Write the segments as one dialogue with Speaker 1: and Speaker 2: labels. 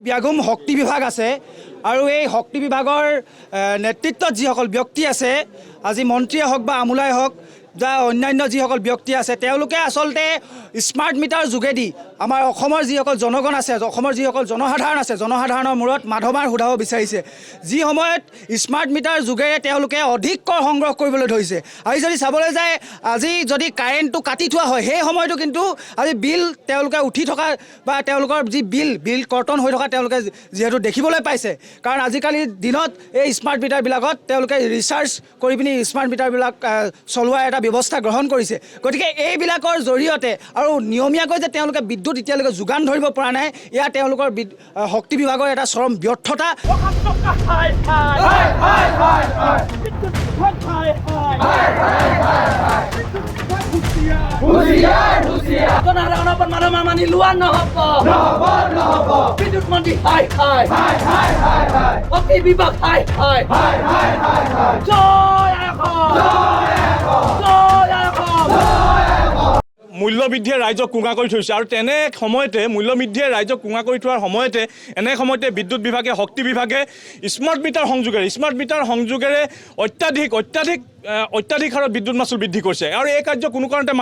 Speaker 1: ব্যাগুম শক্তি বিভাগ আছে আৰু এই শক্তি বিভাগৰ নেতৃত্বত যিসকল ব্যক্তি আছে আজি মন্ত্ৰীয়ে হওক বা আমোলাই হওক বা অন্যান্য যিসকল ব্যক্তি আছে তেওঁলোকে আচলতে স্মাৰ্ট মিটাৰ যোগেদি আমাৰ অসমৰ যিসকল জনগণ আছে অসমৰ যিসকল জনসাধাৰণ আছে জনসাধাৰণৰ মূৰত মাধমাৰ সোধাব বিচাৰিছে যি সময়ত স্মাৰ্ট মিটাৰ যোগেৰে তেওঁলোকে অধিক কৰ সংগ্ৰহ কৰিবলৈ ধৰিছে আজি যদি চাবলৈ যায় আজি যদি কাৰেণ্টটো কাটি থোৱা হয় সেই সময়টো কিন্তু আজি বিল তেওঁলোকে উঠি থকা বা তেওঁলোকৰ যি বিল কৰ্তন হৈ থকা তেওঁলোকে যিহেতু দেখিবলৈ পাইছে কাৰণ আজিকালিৰ দিনত এই স্মাৰ্ট মিটাৰবিলাকত তেওঁলোকে ৰিচাৰ্জ কৰি পিনি স্মাৰ্ট মিটাৰবিলাক চলোৱাৰ এটা ব্যৱস্থা গ্ৰহণ কৰিছে গতিকে এইবিলাকৰ জৰিয়তে আৰু নিয়মীয়াকৈ যে তেওঁলোকে বিদ্যুৎ এতিয়ালৈকে যোগান ধৰিব পৰা নাই এয়া তেওঁলোকৰ শক্তি বিভাগৰ এটা চৰম ব্যৰ্থতা
Speaker 2: মানি লোৱা নহব বিদ্যুৎ মন্ত্ৰী শক্তি বিভাগ
Speaker 3: মূল্যবৃদ্ধিয়ে ৰাইজক কুঙা কৰি থৈছে আৰু তেনে সময়তে মূল্যবৃদ্ধিয়ে ৰাইজক কুঙা কৰি থোৱাৰ সময়তে এনে সময়তে বিদ্যুৎ বিভাগে শক্তি বিভাগে স্মাৰ্ট মিটাৰ সংযোগেৰে অত্যাধিক হাৰত বিদ্যুৎ মাচুল বৃদ্ধি কৰিছে আৰু এই কাৰ্য কোনো কাৰণতে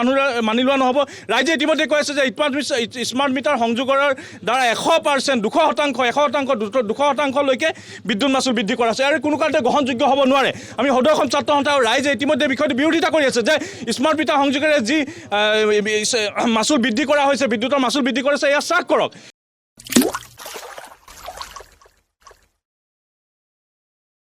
Speaker 3: মানি লোৱা নহ'ব ৰাইজে ইতিমধ্যে কৈ আছে যে স্মাৰ্ট মিটাৰ সংযোগৰ দ্বাৰা 100% 200%লৈকে বিদ্যুৎ মাচুল বৃদ্ধি কৰা আছে আৰু কোনো কাৰণতে গ্ৰহণযোগ্য হ'ব নোৱাৰে আমি সদৌ অসম ছাত্ৰ সন্থা আৰু ৰাইজে ইতিমধ্যে বিষয়টো বিৰোধিতা কৰি আছে যে স্মাৰ্ট মিটাৰ সংযোগেৰে যি মাচুল বৃদ্ধি কৰা হৈছে বিদ্যুৎৰ মাচুল বৃদ্ধি কৰিছে এয়া চাক কৰক